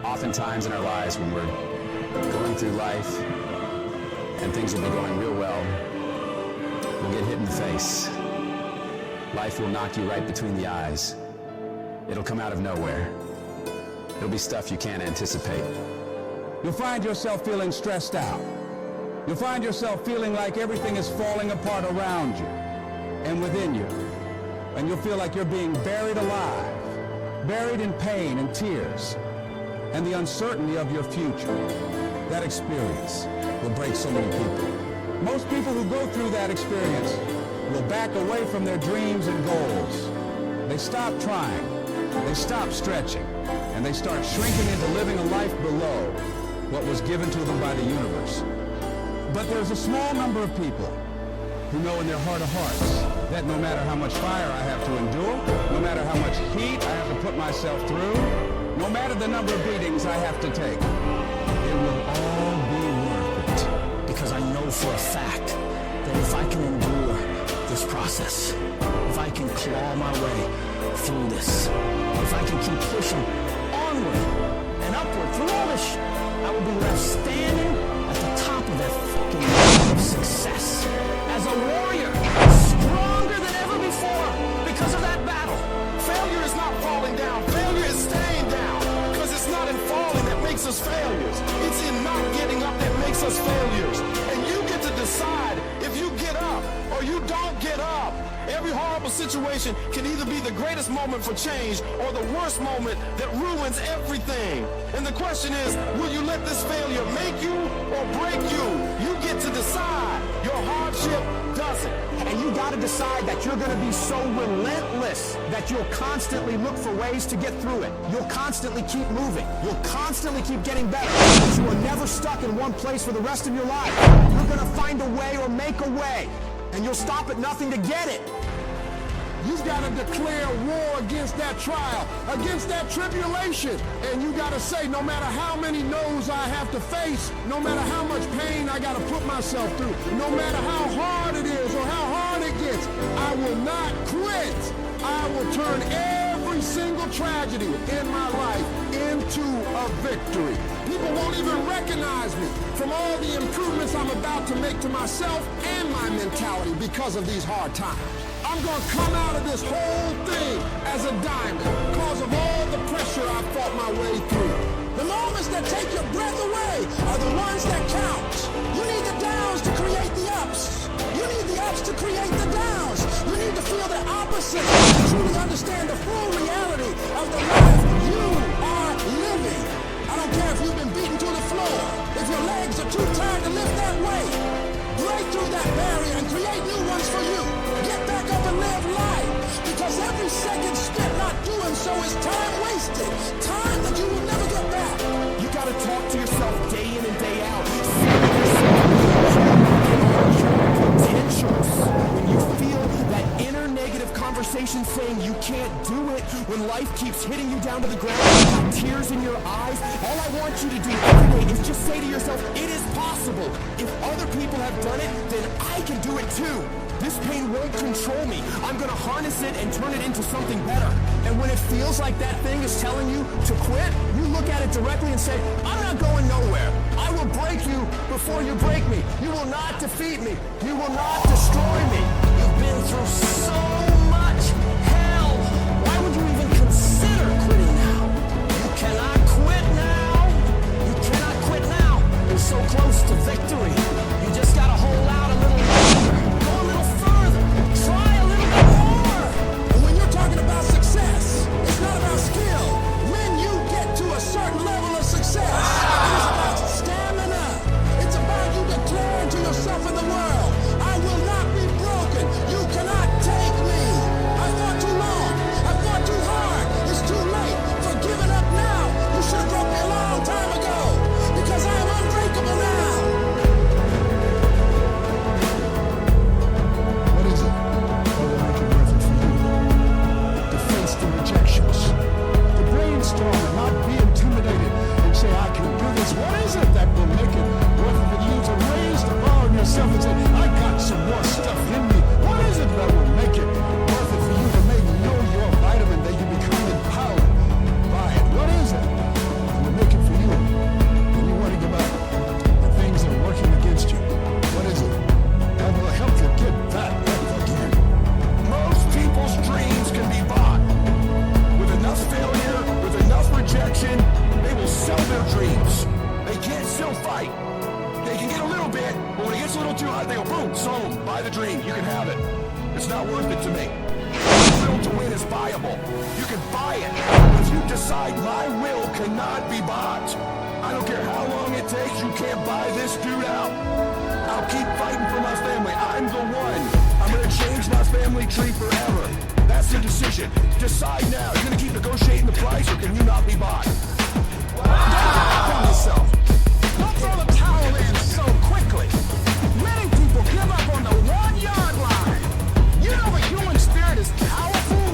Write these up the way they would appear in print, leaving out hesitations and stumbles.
Oftentimes in our lives when we're going through life and things will be going real well, we'll get hit in the face. Life will knock you right between the eyes. It'll come out of nowhere. It'll be stuff you can't anticipate. You'll find yourself feeling stressed out. You'll find yourself feeling like everything is falling apart around you and within you. And you'll feel like you're being buried alive, buried in pain and tears, and the uncertainty of your future. That experience will break so many people. Most people who go through that experience will back away from their dreams and goals. They stop trying, they stop stretching, and they start shrinking into living a life below what was given to them by the universe. But there's a small number of people who know in their heart of hearts that no matter how much fire I have to endure, no matter how much heat I have to put myself through, no matter the number of beatings I have to take, it will all be worth it. Because I know for a fact that if I can endure this process, if I can claw my way through this, if I can keep pushing onward and upward through all this shit, I will be left standing at the top of that fucking mountain of success as a warrior, stronger than ever before because of that battle. Failure is not falling down. Failure is staying down. Because it's not in falling that makes us failures. It's in not getting up that makes us failures. And you get to decide if you get up or you don't get up. Every horrible situation can either be the greatest moment for change or the worst moment that ruins everything. And the question is, will you let this failure make you or break you? You get to decide. Your hardship doesn't. And you gotta decide that you're gonna be so relentless that you'll constantly look for ways to get through it. You'll constantly keep moving. You'll constantly keep getting better. But you are never stuck in one place for the rest of your life. You're gonna find a way or make a way. And you'll stop at nothing to get it. You've got to declare war against that trial, against that tribulation. And you got to say, no matter how many no's I have to face, no matter how much pain I got to put myself through, no matter how hard it is or how hard it gets, I will not quit. I will turn every single tragedy in my life into a victory. People won't even recognize me from all the improvements I'm about to make to myself and my mentality because of these hard times. I'm going to come out of this whole thing as a diamond because of all the pressure I fought my way through. The moments that take your breath away are the ones that count. You need the downs to create the ups. You need the ups to create the downs. You need to feel the opposite to truly understand the full reality of the life you are living. I don't care if you've been beaten to the floor, if your legs are too tired to lift that weight. Break through that barrier and create new ones for you. Get back up and live life. Because every second spent not doing so is time wasted. Time that you will never get back. You gotta talk to yourself day in and day out. Potentials. When you feel that inner negative conversation saying you can't do it, when life keeps hitting you down to the ground, tears in your eyes, all I want you to do every day is just say to yourself, it is possible. If other people have done it, then I can do it too. This pain won't control me. I'm gonna harness it and turn it into something better. And when it feels like that thing is telling you to quit, you look at it directly and say, I'm not going nowhere. I will break you before you break me. You will not defeat me. You will not destroy me. You've been through so much hell. Why would you even consider quitting now? You cannot quit now. You cannot quit now. You're so close to victory. You just gotta hold out a little longer. Go a little further. Try a little bit more. And when you're talking about success, it's not about skill. When you get to a certain level of success, it's about stamina. It's about you declaring to yourself in the world, I will not be broken. You cannot take me. I fought too long. I fought too hard. It's too late for giving up now. You should have broke me a long time ago. Because I am unbreakable now. What is it? What will make it worth it for you? To face the rejections. To brainstorm and not be intimidated and say, I can do this. What is it that will make it worth it for you to raise the bar on yourself? yourself and say, I got some more stuff in me. What is it that will make it worth it for you to make know your vitamin that you become empowered by it? What is it that will make it for you when you want to give up the things that are working against you? What is it that will help you get back up again? Most people's dreams can be bought. With enough failure, with enough rejection, they will sell their dreams. They can't still fight. They can get a little bit, but when it gets a little too hot, they go boom, sold, buy the dream, you can have it. It's not worth it to me. The will to win is buyable. You can buy it. But if you decide my will cannot be bought, I don't care how long it takes, you can't buy this dude out. I'll keep fighting for my family. I'm the one. I'm gonna change my family tree forever. That's the decision. Decide now. You're gonna keep negotiating the price, or can you not be bought? On yourself. Don't throw the towel in so quickly. Many people give up on the 1-yard line. You know the human spirit is powerful.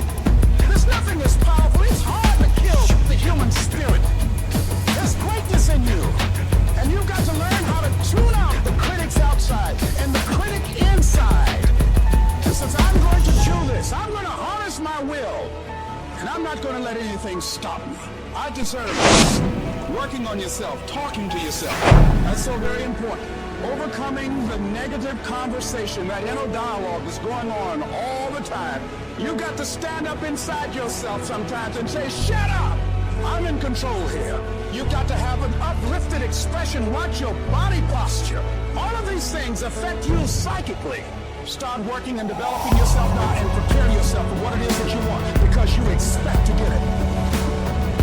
There's nothing as powerful. It's hard to kill the human spirit. There's greatness in you. And you've got to learn how to tune out the critics outside and the critic inside. And since I'm going to do this, I'm going to harness my will. And I'm not going to let anything stop me. I deserve this. Working on yourself, talking to yourself. That's so very important. Overcoming the negative conversation, that inner dialogue that's going on all the time. You got to stand up inside yourself sometimes and say, shut up! I'm in control here. You've got to have an uplifted expression. Watch your body posture. All of these things affect you psychically. Start working and developing yourself now and prepare yourself for what it is that you want, because you expect to get it.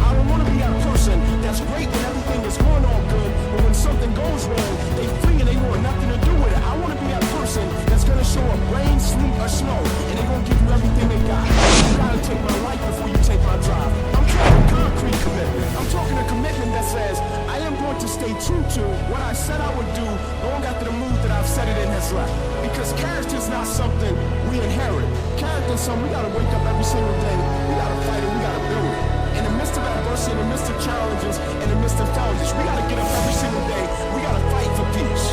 I don't want to be that person that's great when everything is going on good, but when something goes wrong, they flee and they want nothing to do with it. I want to be that person that's going to show up rain, sleet, or snow, and they're going to give you everything they got. You got to take my life before you take my drive. I'm talking concrete commitment. I'm talking a commitment that says, I am going to stay true to what I said I would do long after the mood that I've set it in has left. Because character is not something we inherit. Character is something we got to wake up every single day. We got to fight it. We got to build it. In the midst of adversity, in the midst of challenges, in the midst of challenges, we got to get up every single day. We got to fight for peace.